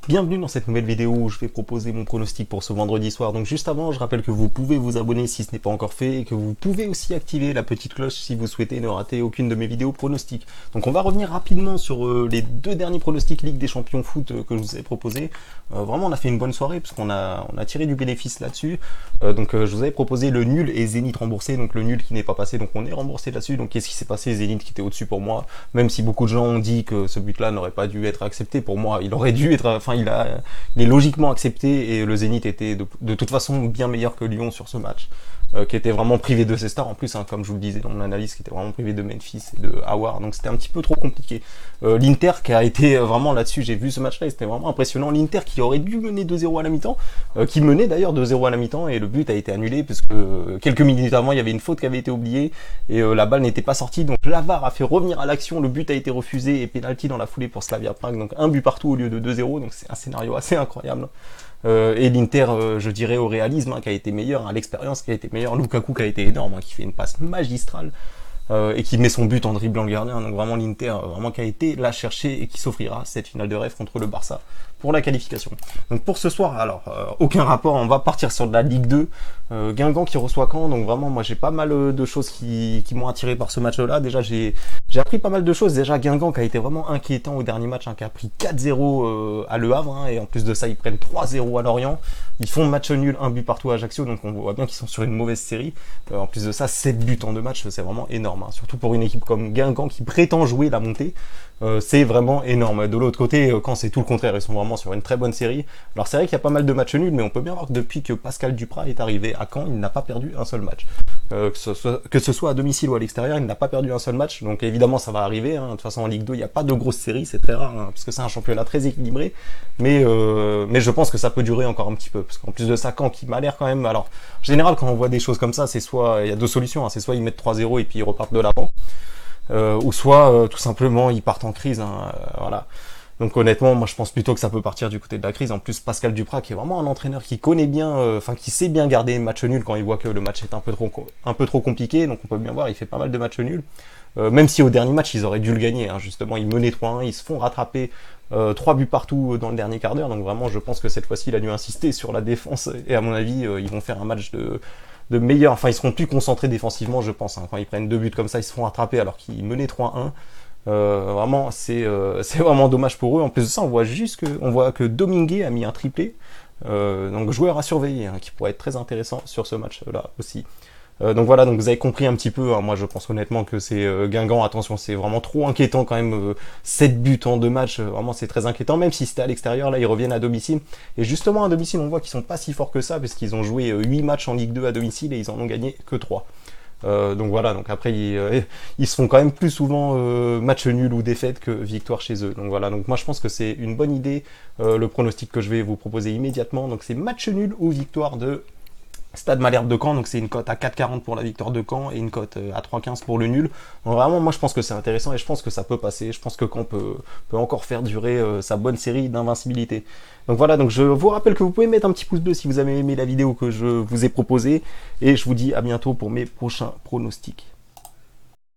Bienvenue dans cette nouvelle vidéo où je vais proposer mon pronostic pour ce vendredi soir. Donc juste avant, je rappelle que vous pouvez vous abonner si ce n'est pas encore fait et que vous pouvez aussi activer la petite cloche si vous souhaitez ne rater aucune de mes vidéos pronostics. Donc on va revenir rapidement sur les deux derniers pronostics Ligue des Champions foot que je vous ai proposés. Vraiment on a fait une bonne soirée parce qu'on a tiré du bénéfice là-dessus. Je vous avais proposé le nul et Zénith remboursé, donc le nul qui n'est pas passé, donc on est remboursé là-dessus. Donc qu'est-ce qui s'est passé? Zénith qui était au-dessus pour moi, même si beaucoup de gens ont dit que ce but-là n'aurait pas dû être accepté, pour moi il aurait dû être, il est logiquement accepté et le Zénith était de toute façon bien meilleur que Lyon sur ce match, qui était vraiment privé de ses stars en plus, comme je vous le disais dans mon analyse, qui était vraiment privé de Memphis et de Aouar, donc c'était un petit peu trop compliqué. L'Inter qui a été vraiment là-dessus, j'ai vu ce match-là et c'était vraiment impressionnant. L'Inter qui aurait dû mener 2-0 à la mi-temps, qui menait d'ailleurs 2-0 à la mi-temps et le but a été annulé parce que quelques minutes avant il y avait une faute qui avait été oubliée et la balle n'était pas sortie, donc la VAR a fait revenir à l'action, le but a été refusé et penalty dans la foulée pour Slavia Prague, donc un but partout au lieu de 2-0, donc c'est un scénario assez incroyable. Et l'Inter, je dirais au réalisme, qui a été meilleur, à l'expérience qui a été meilleur, Lukaku qui a été énorme, qui fait une passe magistrale et qui met son but en dribblant le gardien, donc vraiment l'Inter vraiment qui a été la chercher et qui s'offrira cette finale de rêve contre le Barça pour la qualification. Donc pour ce soir, alors aucun rapport, on va partir sur de la Ligue 2, Guingamp qui reçoit Caen, donc vraiment moi j'ai pas mal de choses qui m'ont attiré par ce match-là. Déjà j'ai appris pas mal de choses. Déjà Guingamp qui a été vraiment inquiétant au dernier match, qui a pris 4-0 à Le Havre, et en plus de ça ils prennent 3-0 à Lorient, ils font match nul, un but partout à Ajaccio, donc on voit bien qu'ils sont sur une mauvaise série. En plus de ça, 7 buts en 2 matchs, c'est vraiment énorme, surtout pour une équipe comme Guingamp qui prétend jouer la montée. C'est vraiment énorme. De l'autre côté, quand c'est tout le contraire, ils sont vraiment sur une très bonne série. Alors c'est vrai qu'il y a pas mal de matchs nuls, mais on peut bien voir que depuis que Pascal Duprat est arrivé à Caen, il n'a pas perdu un seul match. Que ce soit à domicile ou à l'extérieur, il n'a pas perdu un seul match. Donc évidemment ça va arriver, De toute façon en Ligue 2, il n'y a pas de grosses séries, c'est très rare, parce que c'est un championnat très équilibré. Mais je pense que ça peut durer encore un petit peu, parce qu'en plus de ça, Caen qui m'a l'air quand même... Alors en général, quand on voit des choses comme ça, c'est soit... Il y a deux solutions, c'est soit ils mettent 3-0 et puis ils repartent de l'avant, ou soit tout simplement ils partent en crise, voilà. Donc honnêtement, moi je pense plutôt que ça peut partir du côté de la crise. En plus Pascal Duprat qui est vraiment un entraîneur qui connaît bien, qui sait bien garder match nul quand il voit que le match est un peu trop compliqué. Donc on peut bien voir, il fait pas mal de matchs nuls. Même si au dernier match ils auraient dû le gagner, justement ils menaient 3-1, ils se font rattraper 3 buts partout dans le dernier quart d'heure. Donc vraiment je pense que cette fois-ci il a dû insister sur la défense et à mon avis ils vont faire un match de meilleur, enfin ils seront plus concentrés défensivement je pense, quand ils prennent 2 buts comme ça ils se font rattraper alors qu'ils menaient 3-1. Vraiment c'est vraiment dommage pour eux. En plus de ça on voit que Dominguez a mis un triplé, donc joueur à surveiller, qui pourrait être très intéressant sur ce match là aussi. Donc voilà, donc vous avez compris un petit peu, moi je pense honnêtement que c'est Guingamp, attention c'est vraiment trop inquiétant quand même, 7 buts en 2 matchs, vraiment c'est très inquiétant, même si c'était à l'extérieur, là ils reviennent à domicile, et justement à domicile on voit qu'ils sont pas si forts que ça, parce qu'ils ont joué 8 matchs en Ligue 2 à domicile et ils en ont gagné que 3. Donc voilà, donc après ils se font quand même plus souvent match nul ou défaite que victoire chez eux. Donc voilà, donc moi je pense que c'est une bonne idée, le pronostic que je vais vous proposer immédiatement, donc c'est match nul ou victoire de Stade Malherbe de Caen, donc c'est une cote à 4,40 pour la victoire de Caen et une cote à 3,15 pour le nul. Donc vraiment, moi je pense que c'est intéressant et je pense que ça peut passer. Je pense que Caen peut encore faire durer sa bonne série d'invincibilité. Donc voilà, donc je vous rappelle que vous pouvez mettre un petit pouce bleu si vous avez aimé la vidéo que je vous ai proposée et je vous dis à bientôt pour mes prochains pronostics.